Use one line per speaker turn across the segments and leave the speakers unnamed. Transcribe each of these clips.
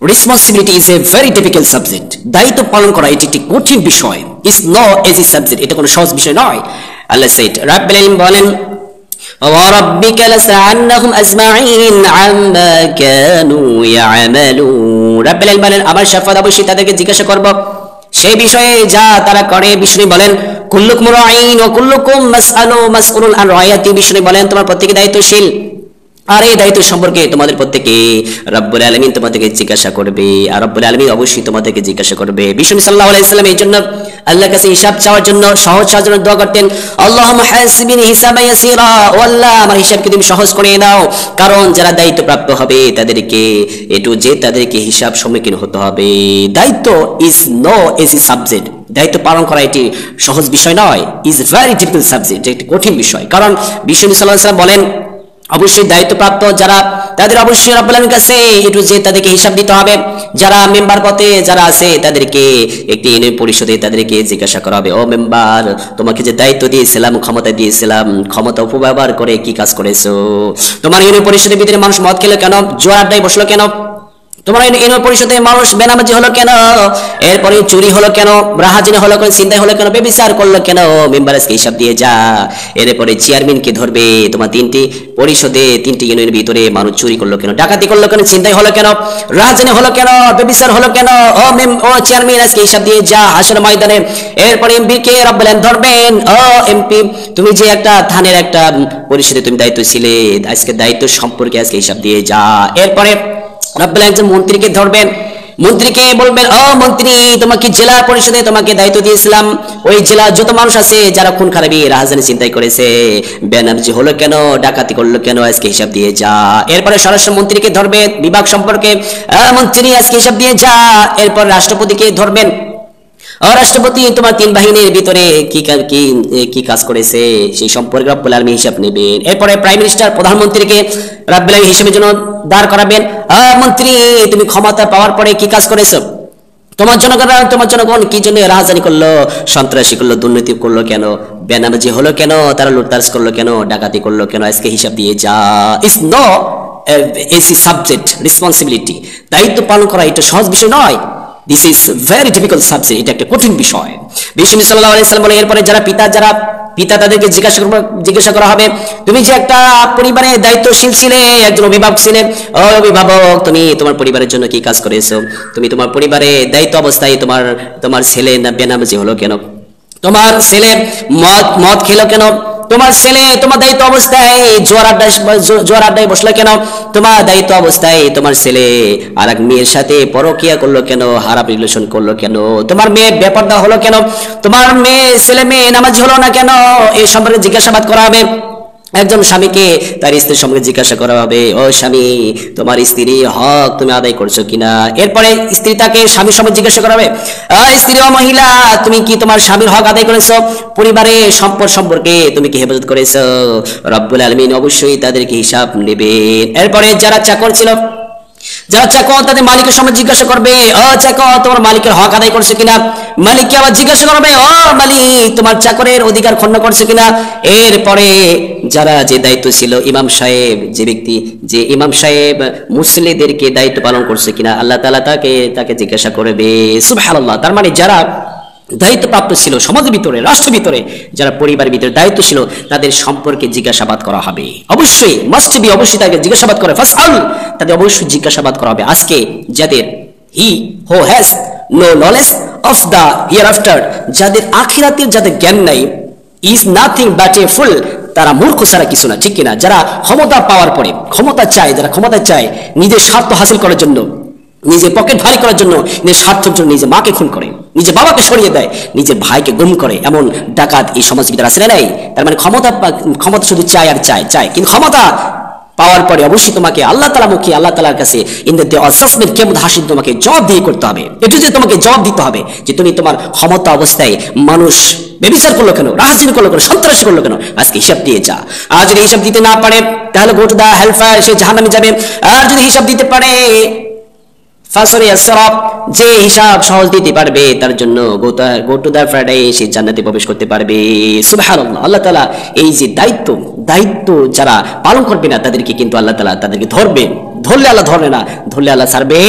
Responsibility is a very difficult subject. দায়িত্ব পালন করা এটি একটি কঠিন বিষয়। ইজ নট ইজি সাবজেক্ট, এটা কোনো সহজ বিষয় নয়। আল্লাহ সেড, রাব্বুল আলামিন বলেন, وَرَبِّكَ لَسَأَلْنَاهُمْ أَجْمَعِينَ عَمَّا كَانُوا يَعْمَلُونَ। রাব্বুল আলামিন বলেন, আমার শাফাত অবশ্যই তাদেরকে জিজ্ঞাসা করব সেই বিষয়ে যা তারা করে। বিষ্ণু বলেন, কুল্লুকুম রাঈন ওয়া কুল্লুকুম মাসউলুন আন রায়াতি। বিষ্ণু বলেন, তোমার প্রত্যেকে দায়িত্বশীল, আর এই দায়িত্ব সম্পর্কে তোমাদের প্রত্যেকে রব্বুল আলামিন তোমাদেরকে জিজ্ঞাসা করবে, আর রব্বুল আলামিন অবশ্যই তোমাদেরকে জিজ্ঞাসা করবে। বিষ্ণু সাল্লাল্লাহু আলাইহি ওয়াসাল্লাম এই জন্য আল্লাহর কাছে হিসাব চাওয়ার জন্য, সহজ সাজার জন্য দোয়া করতেন, আল্লাহুম্মা হাসিবিনি হিসাবান ইয়াসীরা, ও আল্লাহ আমার হিসাবকে তুমি সহজ করে দাও। কারণ যারা দায়িত্বপ্রাপ্ত হবে তাদেরকে একটু যে তাদেরকে হিসাব সম্মুখীন হতে হবে। দায়িত্ব ইজ নো ইজি সাবজেক্ট, দায়িত্ব পালন করা এটি সহজ বিষয় নয়। ইজ ভেরি ডিফিকাল্ট সাবজেক্ট, একটি কঠিন বিষয়। কারণ বিষ্ণু সাল্লাল্লাহু আলাইহি ওয়াসাল্লাম বলেন, অবশ্যই দায়িত্বপ্রাপ্ত যারা তাদের অবশ্যই রব্বুল আলামিনের কাছে একটু যে তাদেরকে হিসাব দিতে হবে। যারা মেম্বার পদে যারা আছে তাদেরকে একটি ইউনিয়ন পরিষদে তাদেরকে জিজ্ঞাসা করা হবে, ও মেম্বার, তোমাকে যে দায়িত্ব দিয়েছিলাম, ক্ষমতা দিয়েছিলাম, ক্ষমতা অপব্যবহার করে কি কাজ করেছো? তোমার ইউনিয়ন পরিষদের ভিতরে মানুষ মদ খেলো কেন? জোয়ার আড্ডায় বসলো কেন? তোমার ইউনিয়ন পরিষদে মানুষ বেনামাজি হলো কেন? এরপরে চুরি হলো কেন? রাহাজানি হলো কেন? চিন্তাই হলো কেন? ব্যভিচার করলো কেন? মেম্বার আজকে হিসাব দিয়ে যা। এরপরে চেয়ারম্যানকে ধরবে, তোমার তিনটি পরিষদে তিনটি ইউনিয়নের ভিতরে মানুষ চুরি করলো কেন? ডাকাতি করলো কেন? চিন্তাই হলো কেন? রাহাজানি হলো কেন? ব্যভিচার হলো কেন? ও চেয়ারম্যান আজকে হিসাব দিয়ে যা হাসর ময়দানে। এরপরে এমপি কে রব্বুল আলামিন ধরবেন, ও এমপি, তুমি যে একটা থানের একটা পরিষদে তুমি দায়িত্ব ছিলে, আজকে দায়িত্ব সম্পর্কে আজকে হিসাব দিয়ে যা। এরপরে রব্বুল আলামিন একজন মন্ত্রীকে ধরবেন, মন্ত্রীকে বলবেন, ও মন্ত্রী, তোমাকে জেলা পরিষদে তোমাকে দায়িত্ব দিয়েছিলাম, ওই জেলা যত মানুষ আছে যারা খুন খারাপি রাহাজানি চিন্তাই করেছে, বেনামাজি হলো কেন, ডাকাতি করলো কেন, আজকে হিসাব দিয়ে যা। এরপরে স্বরাষ্ট্র মন্ত্রীকে ধরবেন বিভাগ সম্পর্কে, মন্ত্রী আজকে হিসাব দিয়ে যা। এরপর রাষ্ট্রপতিকে ধরবেন, রাষ্ট্রপতি তোমার তিন বাহিনীর ভিতরে কি কাজ করেছে সেই সম্পর্কে রব্বুল আলামিন হিসাব নেবেন। এরপরে প্রাইম মিনিস্টার প্রধানমন্ত্রীকে রব্বুল আলামিন হিসাবের জন্য দাঁড় করাবেন, মন্ত্রী তুমি ক্ষমতা পাওয়ার পরে কি কাজ করেছো? তোমার জনগণ কি জন্য রাহাজানি করলো, সন্ত্রাসী করলো, দুর্নীতি করলো কেন, বেনামাজি হলো কেন, তারা লুটতারাজ করলো কেন, ডাকাতি করলো কেন, আজকে হিসাব দিয়ে যা। Is no easy subject responsibility. দায়িত্ব পালন করা এটা সহজ বিষয় নয়। This is very difficult subject, এটা একটা কঠিন বিষয়। বিষ্ণু সাল্লাল্লাহু আলাইহি ওয়াসাল্লাম বলেন, এরপরে যারা পিতা তাদেরকে জিজ্ঞাসা করা হবে, তুমি যে একটা পরিবারে দায়িত্বশীল ছিলে, একজন অভিভাবক ছিলে, ও অভিভাবক, তুমি তোমার পরিবারের জন্য কি কাজ করেছো? তুমি তোমার পরিবারে দায়িত্ব অবস্থায় তোমার ছেলে না বেনামাজি হলো কেন? তোমার ছেলে মদ খেলো কেন? তোমার ছেলে তোমার দায়িত্ব অবস্থায় জোয়ার আড্ডায় বসলো কেন? তোমার দায়িত্ব অবস্থায় তোমার ছেলে আর এক মেয়ের সাথে পরকিয়া করলো কেন, হারাম রিলেশন করলো কেন? তোমার মেয়ে বেপরদা হলো কেন? তোমার ছেলে মেয়ে নামাজি হলো না কেন? এই সম্পর্কে জিজ্ঞাসাবাদ করা হবে। একজন স্বামীকে তার স্ত্রীর সঙ্গে জিজ্ঞাসা করা হবে, ও স্বামী, তোমার স্ত্রী হক তুমি আদায় করছো কিনা? এরপরে স্ত্রী তাকে স্বামীর সঙ্গে জিজ্ঞাসা করাবে, স্ত্রী ও মহিলা, তুমি কি তোমার স্বামীর হক আদায় করেছো? পরিবারের সম্পদ সম্পর্কে তুমি কি হেফাজত করেছো? রব্বুল আলামিন অবশ্যই তাদেরকে হিসাব নেবেন। এরপরে যারা চাকর ছিল, তাদের মালিকের সঙ্গে জিজ্ঞাসা করবে, ও চাকর, তোমার মালিকের হক আদায় করছে কিনা? মালিককে আবার জিজ্ঞাসা করবে, ও মালিক, তোমার চাকরের অধিকার খণ্ড করছে কিনা? এরপরে যারা যে দায়িত্ব ছিল, ইমাম সাহেব মুসল্লিদেরকে দায়িত্ব পালন করছে কিনা, আল্লাহ তাআলা তাকে জিজ্ঞাসা করবে। সুবহানাল্লাহ। তার মানে যারা দায়িত্বপ্রাপ্ত ছিল সমাজের ভিতরে, রাষ্ট্রের ভিতরে, যারা পরিবারের ভিতরে দায়িত্ব ছিল, তাদের সম্পর্কে জিজ্ঞাসাবাদ করা হবে। অবশ্যই অবশ্যই তাকে জিজ্ঞাসাবাদ করে, ফাসআল, তাদের অবশ্যই জিজ্ঞাসাবাদ করা হবে। আজকে যাদের who has no knowledge of the hereafter, যাদের আখিরাতের যাদের জ্ঞান নাই, is nothing but a fool, তারা মূর্খ ছাড়া কিছু না, ঠিক কিনা? যারা ক্ষমতা পাওয়ার পরে যারা ক্ষমতা চায় নিজের স্বার্থ হাসিল করার জন্য, নিজের পকেট ভারী করার জন্য, নিজের স্বার্থের জন্য নিজের মাকে খুন করে, নিজের বাবাকে সরিয়ে দেয়, নিজের ভাইকে গুম করে, এমন ডাকাত এই সমাজের ভিতরে আসলে নাই। তার মানে ক্ষমতা শুধু চায় আর চায়, কিন্তু ক্ষমতা পাওয়ার পরে অবশ্যই তোমাকে আল্লাহ তাআলার কাছে in the day of judgment, কিয়ামত হাসির তোমাকে জবাবদিহি করতে হবে। এটা যে তোমাকে জবাব দিতে হবে যে তুমি তোমার ক্ষমতা অবস্থায় মানুষ ব্যভিচার করলো কেন, রাহাজানি করলো কেন, সন্ত্রাস করলো কেন, আজকে হিসাব দিয়ে যা। আর যদি হিসাব দিতে না পারে তাহলে গো টু দা হেলফায়ার, সে জাহান্নামে যাবে। আর যদি হিসাব দিতে পারে, ফাসরি আসরাব, যে হিসাব সহজ দিতে পারবে তার জন্য গো টু দা প্যারাডাইস, সে জান্নাতে প্রবেশ করতে পারবে। সুবহানাল্লাহ। আল্লাহ তাআলা এই যে দায়িত্ব যারা পালন করবে না তাদেরকে কিন্তু আল্লাহ তাআলা তাদেরকে ধরবে। ধরলে আল্লাহ ধরে না, ধরলে আল্লাহ ছাড়বে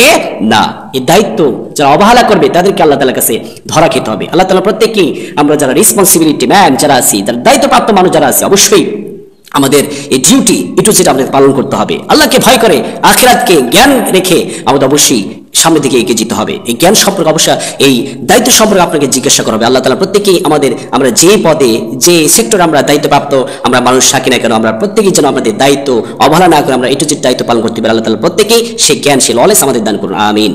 না। এই দায়িত্ব যারা অবহেলা করবে তাদেরকে আল্লাহ তাআলার কাছে ধরা খেতে হবে। আল্লাহ তাআলা প্রত্যেককেই, আমরা যারা রেসপন্সিবিলিটি ম্যান যারা আছি, যারা দায়িত্বপ্রাপ্ত মানুষ যারা আছে, অবশ্যই আমাদের এই ডিউটি একটু যেটা আমাদের পালন করতে হবে। আল্লাহকে ভয় করে আখিরাতকে জ্ঞান রেখে আমাদের অবশ্যই সামনের দিকে এগিয়ে যেতে হবে। এই জ্ঞান সম্পর্কে অবশ্যই, এই দায়িত্ব সম্পর্কে আপনাকে জিজ্ঞাসা করা হবে। আল্লাহ তাআলা প্রত্যেকেই আমরা যে পদে যে সেক্টরে আমরা দায়িত্বপ্রাপ্ত আমরা মানুষ থাকি না কেন, আমরা প্রত্যেকেই যেন আমাদের দায়িত্ব অবহেলা না করে আমরা একটু যে দায়িত্ব পালন করতে পারি। আল্লাহ তাআলা প্রত্যেকেই সে জ্ঞান, সে নলেজ আমাদের দান করুন। আমিন।